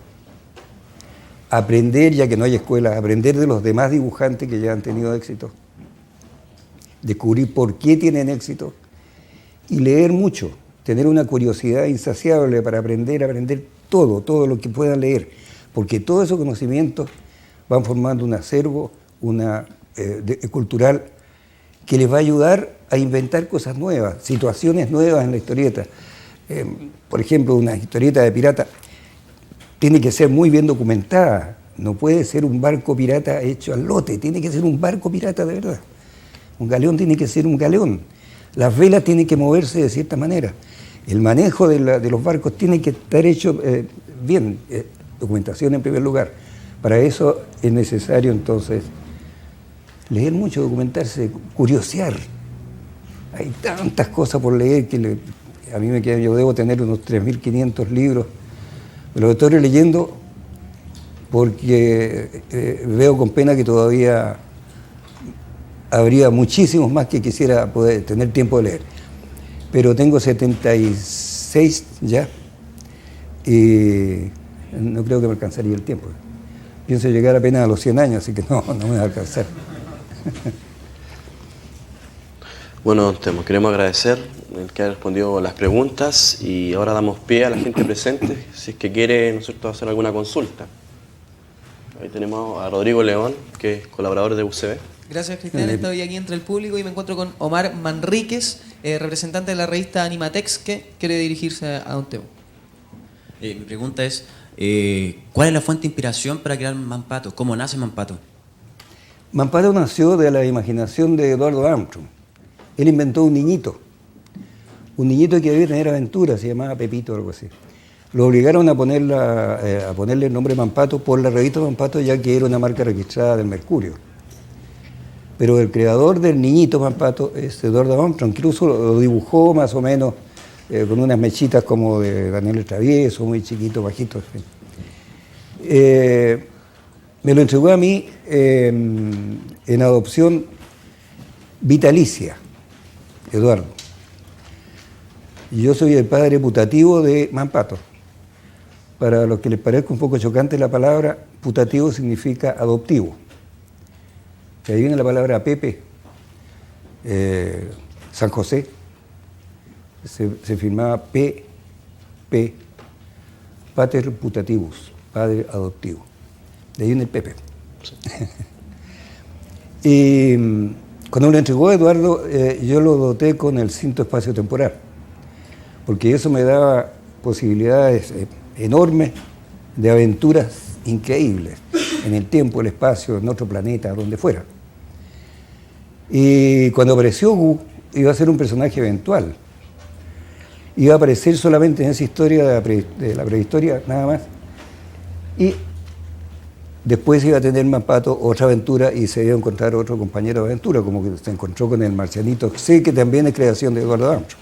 aprender, ya que no hay escuelas, aprender de los demás dibujantes que ya han tenido éxito descubrir por qué tienen éxito y leer mucho, tener una curiosidad insaciable para aprender todo lo que puedan leer, porque todos esos conocimientos van formando un acervo cultural que les va a ayudar a inventar cosas nuevas, situaciones nuevas en la historieta. Por ejemplo, una historieta de pirata tiene que ser muy bien documentada, no puede ser un barco pirata hecho al lote, tiene que ser un barco pirata de verdad. Un galeón tiene que ser un galeón, las velas tienen que moverse de cierta manera, el manejo de los barcos tiene que estar hecho bien, documentación en primer lugar. Para eso es necesario entonces leer mucho, documentarse, curiosear. Hay tantas cosas por leer que a mí me queda, yo debo tener unos 3.500 libros, pero los estoy leyendo porque veo con pena que todavía habría muchísimos más que quisiera poder tener tiempo de leer. Pero tengo 76 ya y no creo que me alcanzaría el tiempo. Pienso llegar apenas a los 100 años, así que no me va a alcanzar. Bueno, don Temo, queremos agradecer el que haya respondido las preguntas y ahora damos pie a la gente presente si es que quiere, ¿no es cierto?, hacer alguna consulta. Ahí tenemos a Rodrigo León, que es colaborador de UCB. Gracias, Cristian. Estoy aquí entre el público y me encuentro con Omar Manríquez, representante de la revista Animatex, que quiere dirigirse a don Temo. Mi pregunta es, ¿cuál es la fuente de inspiración para crear Mampato? ¿Cómo nace Mampato? Mampato nació de la imaginación de Eduardo Armstrong. Él inventó un niñito que debía tener aventuras, se llamaba Pepito o algo así. Lo obligaron a ponerle el nombre Mampato por la revista Mampato, ya que era una marca registrada del Mercurio. Pero el creador del niñito Mampato es Eduardo Armstrong, incluso lo dibujó más o menos con unas mechitas como de Daniel el Travieso, muy chiquito, bajito. Me lo entregó a mí en adopción vitalicia, Eduardo. Y yo soy el padre putativo de Mampato. Para los que les parezca un poco chocante la palabra, putativo significa adoptivo. Que ahí viene la palabra Pepe, San José, se firmaba P, Pater Putativus, padre adoptivo. De ahí viene el Pepe. Sí. Y cuando me lo entregó Eduardo, yo lo doté con el cinto espacio-temporal, porque eso me daba posibilidades enormes de aventuras increíbles en el tiempo, el espacio, en otro planeta, donde fuera. Y cuando apareció Gu, iba a ser un personaje eventual. Iba a aparecer solamente en esa historia de la prehistoria, nada más. Y después iba a tener Mampato otra aventura y se iba a encontrar otro compañero de aventura, como que se encontró con el marcianito C, que también es creación de Eduardo Armstrong.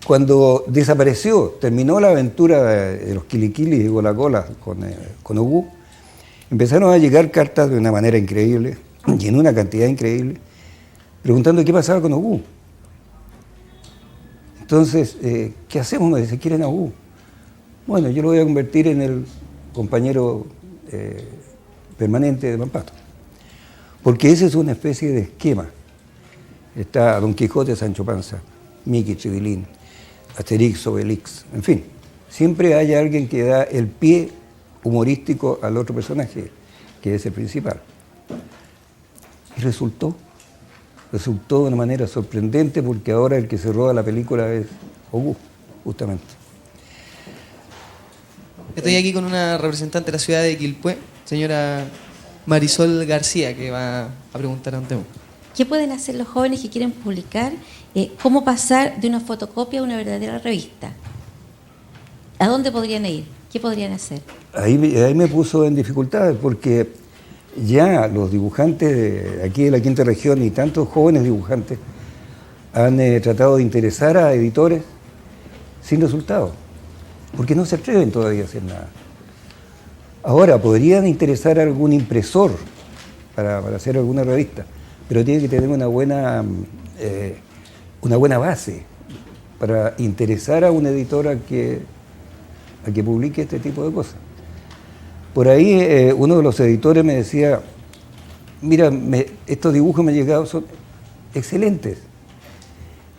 Cuando desapareció, terminó la aventura de los Kilikilis y Golagolas con Gu, empezaron a llegar cartas de una manera increíble y en una cantidad increíble, preguntando qué pasaba con Gu. Entonces, ¿qué hacemos? Me dice, ¿quieren a Gu? Bueno, yo lo voy a convertir en el compañero permanente de Mampato, porque esa es una especie de esquema. Está Don Quijote, Sancho Panza, Mickey, Chivilín, Asterix, Obelix, en fin. Siempre hay alguien que da el pie humorístico al otro personaje, que es el principal. Y resultó de una manera sorprendente, porque ahora el que se roba la película es Gu, justamente. Estoy aquí con una representante de la ciudad de Quilpué, señora Marisol García, que va a preguntar a un tema. ¿Qué pueden hacer los jóvenes que quieren publicar? ¿Cómo pasar de una fotocopia a una verdadera revista? ¿A dónde podrían ir? ¿Qué podrían hacer? Ahí me puso en dificultades, porque ya los dibujantes de aquí de la Quinta Región y tantos jóvenes dibujantes han tratado de interesar a editores sin resultado, porque no se atreven todavía a hacer nada. Ahora, podrían interesar a algún impresor para hacer alguna revista, pero tiene que tener una buena base para interesar a un editor a que publique este tipo de cosas. Por ahí uno de los editores me decía, mira, estos dibujos me han llegado, son excelentes,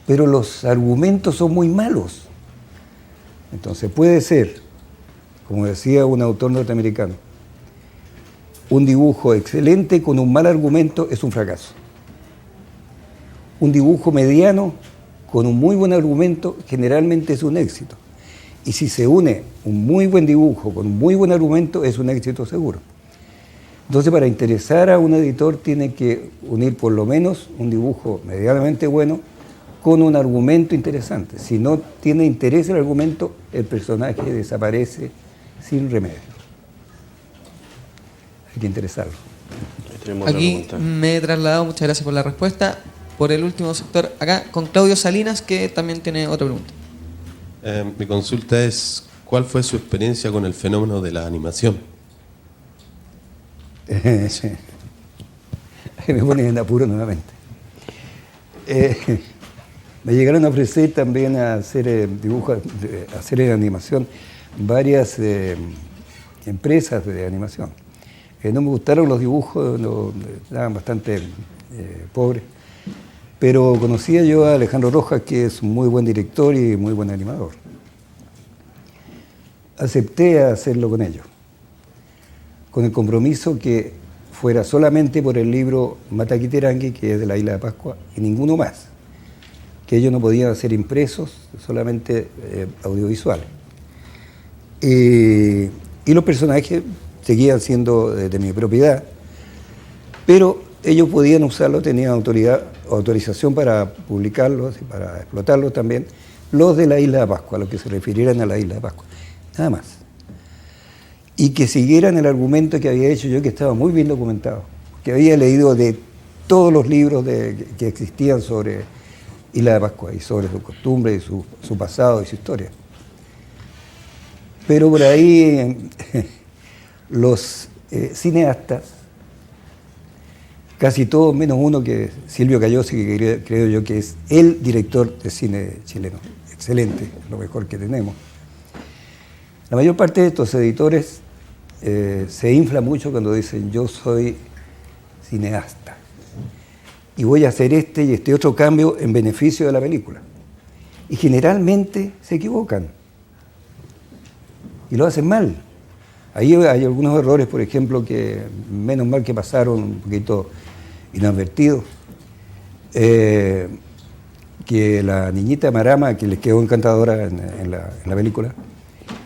pero los argumentos son muy malos. Entonces puede ser, como decía un autor norteamericano, un dibujo excelente con un mal argumento es un fracaso. Un dibujo mediano con un muy buen argumento generalmente es un éxito. Y si se une un muy buen dibujo con un muy buen argumento, es un éxito seguro. Entonces, para interesar a un editor tiene que unir por lo menos un dibujo medianamente bueno con un argumento interesante. Si no tiene interés el argumento, el personaje desaparece sin remedio. Hay que interesarlo. Aquí me he trasladado, muchas gracias por la respuesta, por el último sector acá, con Claudio Salinas, que también tiene otra pregunta. Mi consulta es, ¿cuál fue su experiencia con el fenómeno de la animación? Me ponen en apuro nuevamente. Me llegaron a ofrecer también a hacer dibujos, a hacer animación, varias empresas de animación. No me gustaron los dibujos, estaban bastante pobres. Pero conocía yo a Alejandro Rojas, que es un muy buen director y muy buen animador. Acepté hacerlo con ellos, con el compromiso que fuera solamente por el libro Mataquiterangui, que es de la Isla de Pascua, y ninguno más, que ellos no podían hacer impresos, solamente audiovisuales. Y los personajes seguían siendo de mi propiedad, pero ellos podían usarlo, tenían autorización para publicarlos y para explotarlos también, los de la Isla de Pascua, los que se refirieran a la Isla de Pascua, nada más. Y que siguieran el argumento que había hecho yo, que estaba muy bien documentado, que había leído de todos los libros que existían sobre Isla de Pascua y sobre su costumbre y su pasado y su historia. Pero por ahí los cineastas, casi todos menos uno, que Silvio Cayosi, que creo yo que es el director de cine chileno, excelente, lo mejor que tenemos. La mayor parte de estos editores se infla mucho cuando dicen yo soy cineasta y voy a hacer este y este otro cambio en beneficio de la película. Y generalmente se equivocan y lo hacen mal. Ahí hay algunos errores, por ejemplo, que menos mal que pasaron un poquito inadvertidos. Que la niñita Marama, que les quedó encantadora en la película,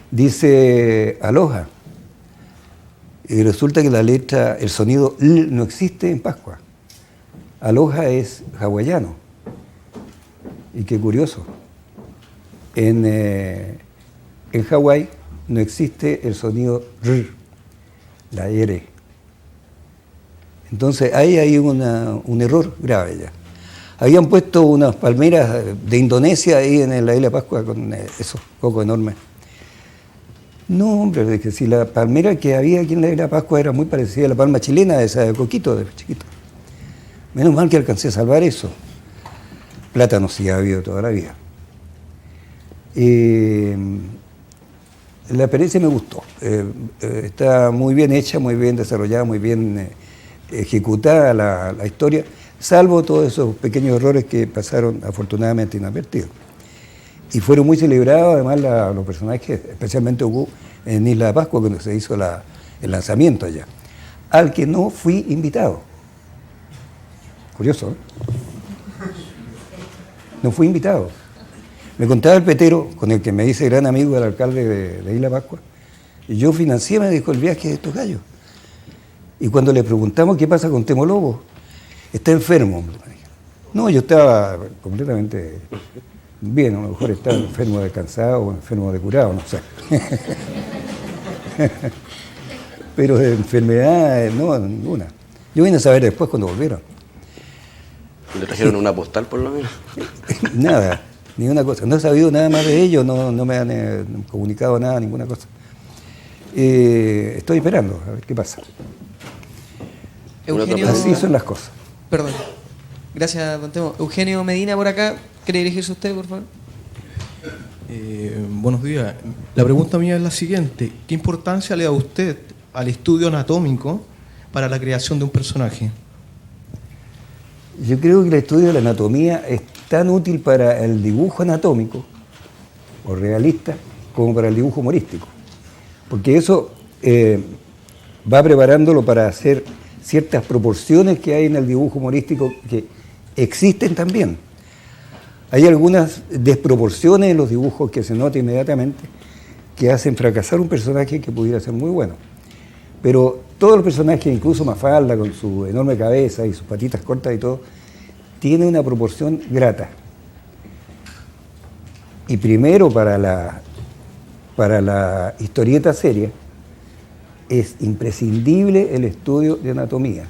dice aloha. Y resulta que la letra, el sonido L no existe en Pascua. Aloha es hawaiano. Y qué curioso. En Hawái no existe el sonido R, la R. Entonces ahí hay un error grave ya. Habían puesto unas palmeras de Indonesia ahí en la Isla de Pascua con esos cocos enormes. No, hombre, dije, si la palmera que había aquí en la Isla de Pascua era muy parecida a la palma chilena, esa de coquito, de chiquito. Menos mal que alcancé a salvar eso. Plátano sí ha habido toda la vida. La experiencia me gustó. Está muy bien hecha, muy bien desarrollada, muy bien ejecutada la historia, salvo todos esos pequeños errores que pasaron afortunadamente inadvertidos. Y fueron muy celebrados además los personajes, especialmente Hugo, en Isla de Pascua, cuando se hizo el lanzamiento allá, al que no fui invitado. Curioso, ¿eh? No fui invitado. Me contaba el petero, con el que me hice gran amigo del alcalde de Isla de Pascua, y yo financié, me dijo, el viaje de estos gallos. Y cuando le preguntamos qué pasa con Temo Lobo, está enfermo. No, yo estaba completamente bien, a lo mejor estaba enfermo de cansado o enfermo de curado, no sé. Pero de enfermedad, no, ninguna. Yo vine a saber después cuando volvieron. ¿Le trajeron una postal por lo menos? Nada, ni una cosa. No he sabido nada más de ellos, no me han comunicado nada, ninguna cosa. Estoy esperando a ver qué pasa. Eugenio, así son las cosas. Perdón. Gracias, don Temo. Eugenio Medina por acá. ¿Quiere dirigirse usted, por favor? Buenos días. La pregunta mía es la siguiente. ¿Qué importancia le da usted al estudio anatómico para la creación de un personaje? Yo creo que el estudio de la anatomía es tan útil para el dibujo anatómico o realista como para el dibujo humorístico, porque eso va preparándolo para hacer ciertas proporciones que hay en el dibujo humorístico que existen también. Hay algunas desproporciones en los dibujos que se nota inmediatamente que hacen fracasar un personaje que pudiera ser muy bueno. Pero todos los personajes, incluso Mafalda con su enorme cabeza y sus patitas cortas y todo, tiene una proporción grata. Y primero para la historieta seria es imprescindible el estudio de anatomía.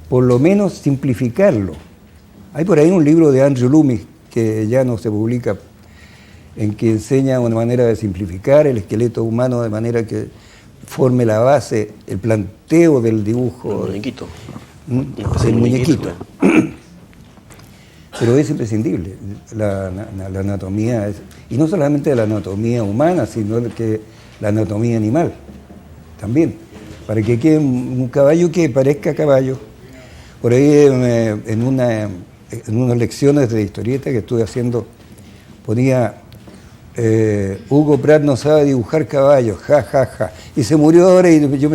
Por lo menos simplificarlo. Hay por ahí un libro de Andrew Loomis que ya no se publica, en que enseña una manera de simplificar el esqueleto humano de manera que forme la base, el planteo del dibujo. El muñequito. El muñequito. Pero es imprescindible la anatomía, y no solamente la anatomía humana, sino que la anatomía animal también, para que quede un caballo que parezca caballo. Por ahí en unas lecciones de historieta que estuve haciendo ponía Hugo Pratt no sabe dibujar caballos, ja, ja, ja. Y se murió ahora y yo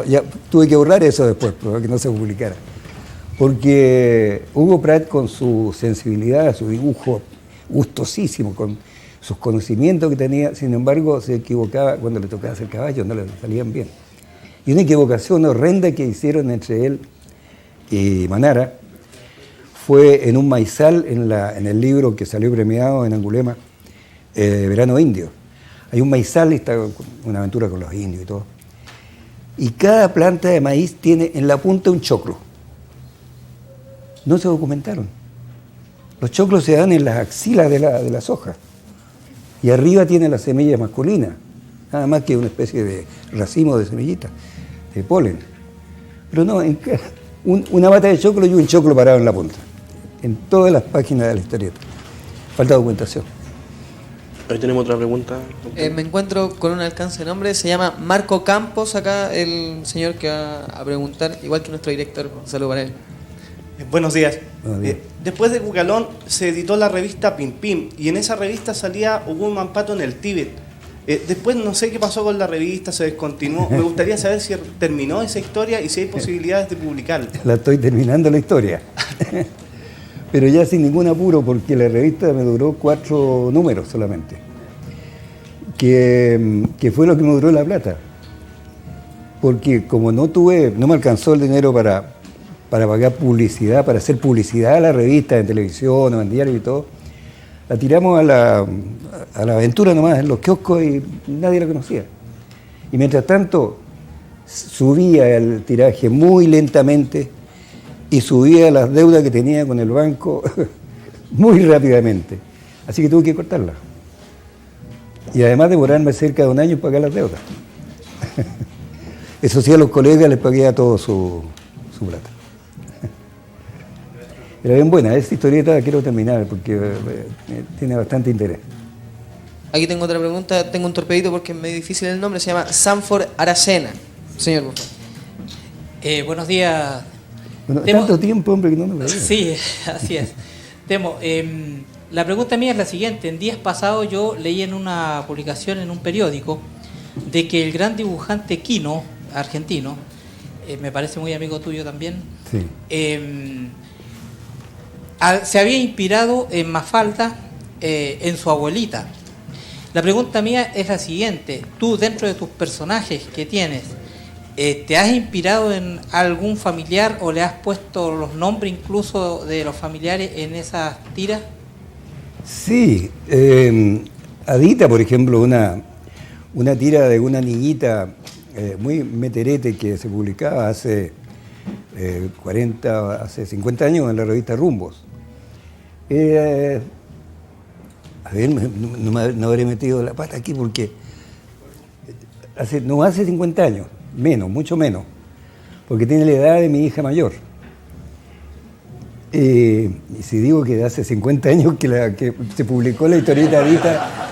ya tuve que borrar eso después para que no se publicara. Porque Hugo Pratt, con su sensibilidad, su dibujo gustosísimo, con sus conocimientos que tenía, sin embargo se equivocaba cuando le tocaba hacer caballos, no le salían bien. Y una equivocación horrenda que hicieron entre él y Manara fue en un maizal, en el libro que salió premiado en Angulema, Verano Indio. Hay un maizal, está una aventura con los indios y todo. Y cada planta de maíz tiene en la punta un choclo. No se documentaron. Los choclos se dan en las axilas de las hojas. Y arriba tiene la semilla masculina, nada más que una especie de racimo de semillitas, de polen. Pero no, una mata de choclo y un choclo parado en la punta. En todas las páginas de la historieta. Falta documentación. Ahí tenemos otra pregunta. Me encuentro con un alcance de nombre, se llama Marco Campos, acá el señor que va a preguntar, igual que nuestro director. Un saludo para él. Buenos días. Buenos días. Después de Bucalón se editó la revista Pim Pim y en esa revista salía Hugo Mampato en el Tíbet. Después no sé qué pasó con la revista, se descontinuó. Me gustaría saber si terminó esa historia y si hay posibilidades de publicarla. La estoy terminando la historia. Pero ya sin ningún apuro, porque la revista me duró 4 números solamente. Que fue lo que me duró la plata. Porque como no me alcanzó el dinero para pagar publicidad, para hacer publicidad a la revista en televisión o en diario y todo, la tiramos a la aventura nomás en los kioscos y nadie la conocía. Y mientras tanto subía el tiraje muy lentamente y subía las deudas que tenía con el banco muy rápidamente. Así que tuve que cortarla. Y además demorarme cerca de 1 año en pagar las deudas. Eso sí, a los colegas les pagué a todos su plata. Era bien buena, esta historieta la quiero terminar porque tiene bastante interés. Aquí tengo otra pregunta, tengo un torpedito porque es medio difícil el nombre, se llama Sanford Aracena. Señor, por favor. Buenos días. Bueno, Temo, tanto tiempo, hombre, que no nos veía. Sí, así es. Temo, la pregunta mía es la siguiente. En días pasados yo leí en una publicación en un periódico de que el gran dibujante Quino, argentino, me parece muy amigo tuyo también, Sí. Se había inspirado en Mafalda, en su abuelita. La pregunta mía es la siguiente. Tú, dentro de tus personajes que tienes, ¿te has inspirado en algún familiar o le has puesto los nombres incluso de los familiares en esas tiras? Sí. Adita, por ejemplo, una tira de una niñita muy meterete que se publicaba hace 50 años en la revista Rumbos. A ver, no habré metido la pata aquí porque hace 50 años, mucho menos, porque tiene la edad de mi hija mayor. Y si digo que hace 50 años que se publicó la historieta Adita,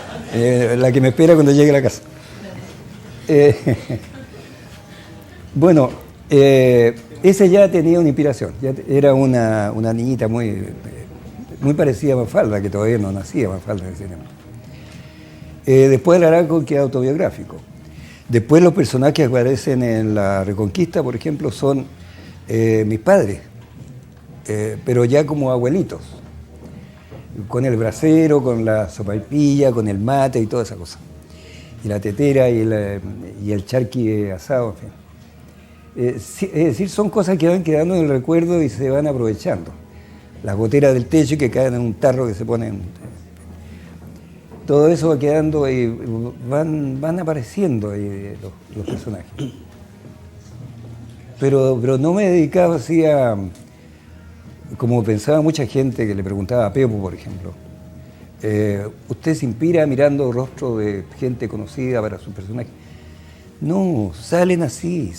la que me espera cuando llegue a la casa. Bueno, esa ya tenía una inspiración. Ya era una niñita muy parecida a Mafalda, que todavía no nacía Mafalda en el cinema. Después el Araco queda autobiográfico. Después los personajes que aparecen en La Reconquista, por ejemplo, son mis padres, pero ya como abuelitos, con el brasero, con la sopaipilla, con el mate y toda esa cosa. Y la tetera y el charqui asado, en fin. Es decir, son cosas que van quedando en el recuerdo y se van aprovechando. Las goteras del techo que caen en un tarro que se ponen. Todo eso va quedando y van apareciendo ahí los personajes. Pero no me dedicaba así a, como pensaba mucha gente que le preguntaba a Pepo, por ejemplo. ¿Usted se inspira mirando rostros de gente conocida para su personaje? No, salen así,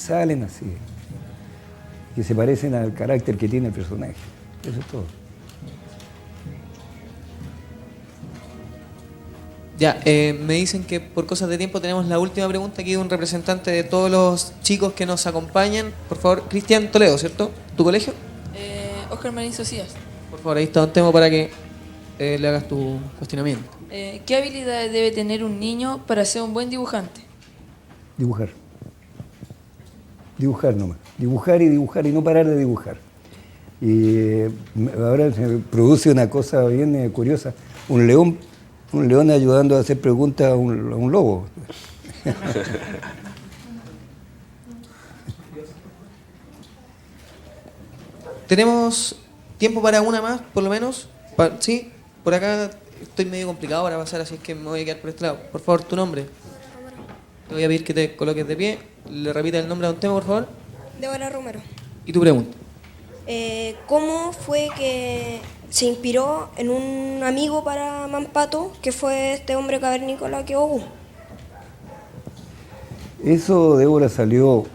que se parecen al carácter que tiene el personaje. Eso es todo. Ya, me dicen que por cosas de tiempo tenemos la última pregunta aquí de un representante de todos los chicos que nos acompañan. Por favor, Cristian Toledo, ¿cierto? ¿Tu colegio? Oscar Marín Socias. Por favor, ahí está un tema para que le hagas tu cuestionamiento. ¿Qué habilidades debe tener un niño para ser un buen dibujante? Dibujar. Dibujar nomás. Dibujar y no parar de dibujar. Y ahora se me produce una cosa bien curiosa. Un león ayudando a hacer preguntas a un lobo. Tenemos tiempo para una más, por lo menos. Sí, por acá estoy medio complicado para pasar, así es que me voy a quedar por este lado. Por favor, tu nombre. Te voy a pedir que te coloques de pie. Le repitas el nombre a un tema, por favor. Débora Romero. ¿Y tu pregunta? ¿Cómo fue que se inspiró en un amigo para Mampato, que fue este hombre cavernícola que hubo? Eso, Débora, salió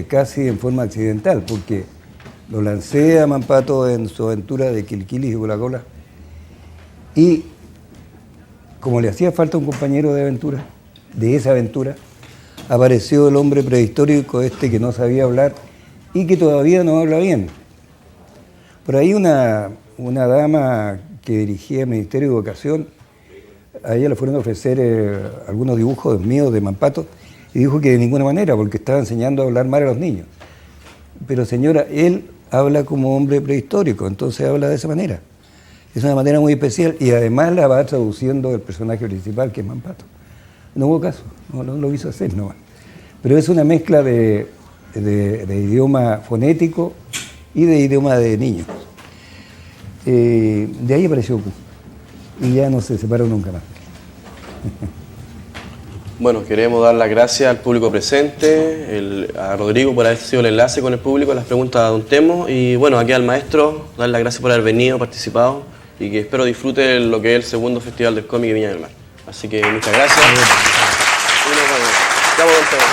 casi en forma accidental, porque lo lancé a Mampato en su aventura de Quilquilis y Colacola, y como le hacía falta un compañero de aventura, de esa aventura, apareció el hombre prehistórico este que no sabía hablar y que todavía no habla bien. Por ahí una dama que dirigía el Ministerio de Educación, a ella le fueron a ofrecer algunos dibujos míos de Mampato y dijo que de ninguna manera, porque estaba enseñando a hablar mal a los niños. Pero señora, él habla como hombre prehistórico, entonces habla de esa manera. Es una manera muy especial y además la va traduciendo el personaje principal, que es Mampato. No hubo caso, no lo quiso hacer nomás. Pero es una mezcla de idioma fonético y de idioma de niños. De ahí apareció Q. Y ya no se separó nunca más. Bueno, queremos dar las gracias al público presente, a Rodrigo por haber sido el enlace con el público, las preguntas de Don Temo, y bueno, aquí al maestro, dar las gracias por haber venido, participado, y que espero disfrute lo que es el segundo Festival del Cómic de Viña del Mar. Así que muchas gracias. Y nos vemos. Chao, Don Temo.